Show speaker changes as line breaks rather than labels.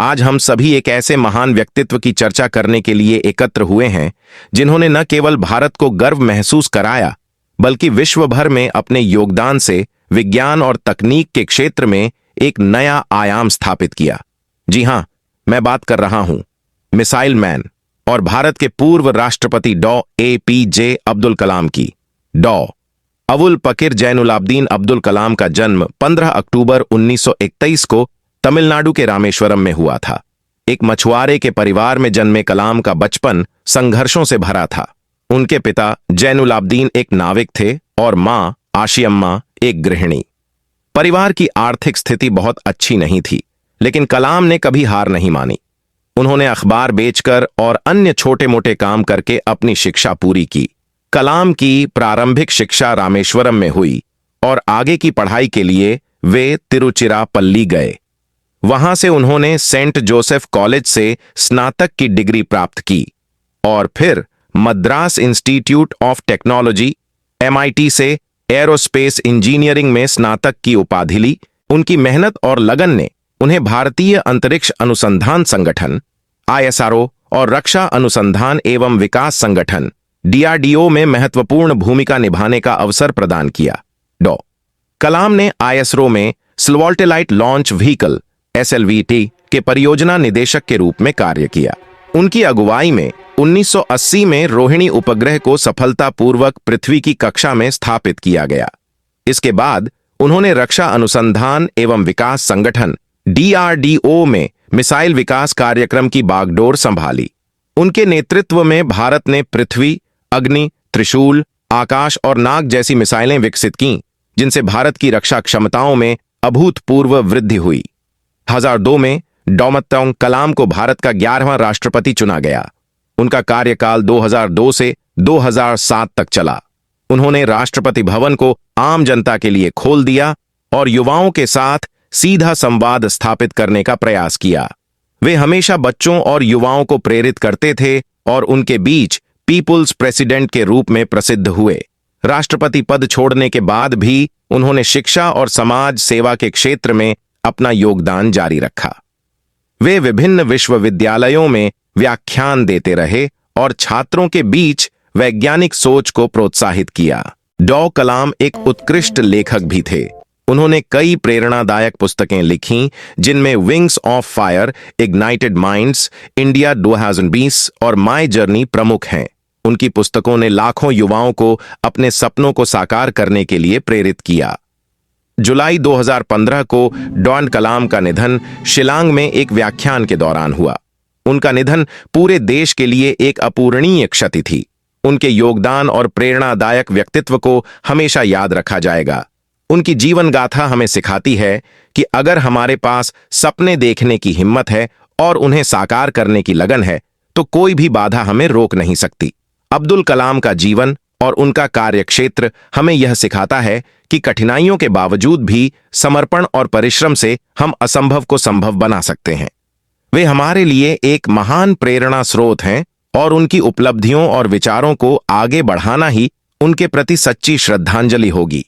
आज हम सभी एक ऐसे महान व्यक्तित्व की चर्चा करने के लिए एकत्र हुए हैं जिन्होंने न केवल भारत को गर्व महसूस कराया, बल्कि विश्व भर में अपने योगदान से विज्ञान और तकनीक के क्षेत्र में एक नया आयाम स्थापित किया। जी हां, मैं बात कर रहा हूं मिसाइल मैन और भारत के पूर्व राष्ट्रपति डॉ. APJ अब्दुल कलाम की। डॉ. अवुल पकिर जैनुलाब्दीन अब्दुल कलाम का जन्म 15 अक्टूबर 1921 को तमिलनाडु के रामेश्वरम में हुआ था। एक मछुआरे के परिवार में जन्मे कलाम का बचपन संघर्षों से भरा था। उनके पिता जैनुलाब्दीन एक नाविक थे और मां आशियम्मा एक गृहिणी। परिवार की आर्थिक स्थिति बहुत अच्छी नहीं थी, लेकिन कलाम ने कभी हार नहीं मानी। उन्होंने अखबार बेचकर और अन्य छोटे मोटे काम करके अपनी शिक्षा पूरी की। कलाम की प्रारंभिक शिक्षा रामेश्वरम में हुई और आगे की पढ़ाई के लिए वे तिरुचिरापल्ली गए। वहां से उन्होंने सेंट जोसेफ कॉलेज से स्नातक की डिग्री प्राप्त की और फिर Madras institute of technology MIT से एरोस्पेस इंजीनियरिंग में स्नातक की उपाधि ली। उनकी मेहनत और लगन ने उन्हें भारतीय अंतरिक्ष अनुसंधान संगठन ISRO और रक्षा अनुसंधान एवं विकास संगठन DRDO में महत्वपूर्ण भूमिका निभाने का अवसर प्रदान किया। डॉ. कलाम ने ISRO में स्लवॉल्टेलाइट लॉन्च व्हीकल SLVT के परियोजना निदेशक के रूप में कार्य किया। उनकी अगुवाई में 1980 में रोहिणी उपग्रह को सफलतापूर्वक पृथ्वी की कक्षा में स्थापित किया गया। इसके बाद उन्होंने रक्षा अनुसंधान एवं विकास संगठन DRDO में मिसाइल विकास कार्यक्रम की बागडोर संभाली। उनके नेतृत्व में भारत ने पृथ्वी, अग्नि, त्रिशूल, आकाश और नाग जैसी मिसाइलें विकसित कीं, जिनसे भारत की रक्षा क्षमताओं में अभूतपूर्व वृद्धि हुई। 2002 में डॉ. कलाम को भारत का 11वां राष्ट्रपति चुना गया। उनका कार्यकाल 2002 से 2007 तक चला। उन्होंने राष्ट्रपति भवन को आम जनता के लिए खोल दिया और युवाओं के साथ सीधा संवाद स्थापित करने का प्रयास किया। वे हमेशा बच्चों और युवाओं को प्रेरित करते थे और उनके बीच पीपुल्स प्रेसिडेंट के रूप में प्रसिद्ध हुए। राष्ट्रपति पद छोड़ने के बाद भी उन्होंने शिक्षा और समाज सेवा के क्षेत्र में अपना योगदान जारी रखा। वे विभिन्न विश्वविद्यालयों में व्याख्यान देते रहे और छात्रों के बीच वैज्ञानिक सोच को प्रोत्साहित किया। डॉ. कलाम एक उत्कृष्ट लेखक भी थे। उन्होंने कई प्रेरणादायक पुस्तकें लिखीं, जिनमें wings of fire, ignited minds, India 2020 और माय जर्नी प्रमुख हैं। उनकी पुस्तकों ने लाखों युवाओं को अपने सपनों को साकार करने के लिए प्रेरित किया। जुलाई 2015 को डॉ. कलाम का निधन शिलांग में एक व्याख्यान के दौरान हुआ। उनका निधन पूरे देश के लिए एक अपूरणीय क्षति थी। उनके योगदान और प्रेरणादायक व्यक्तित्व को हमेशा याद रखा जाएगा। उनकी जीवन गाथा हमें सिखाती है कि अगर हमारे पास सपने देखने की हिम्मत है और उन्हें साकार करने की लगन है, तो कोई भी बाधा हमें रोक नहीं सकती। अब्दुल कलाम का जीवन और उनका कार्यक्षेत्र हमें यह सिखाता है कि कठिनाइयों के बावजूद भी समर्पण और परिश्रम से हम असंभव को संभव बना सकते हैं। वे हमारे लिए एक महान प्रेरणा स्रोत हैं और उनकी उपलब्धियों और विचारों को आगे बढ़ाना ही उनके प्रति सच्ची श्रद्धांजलि होगी।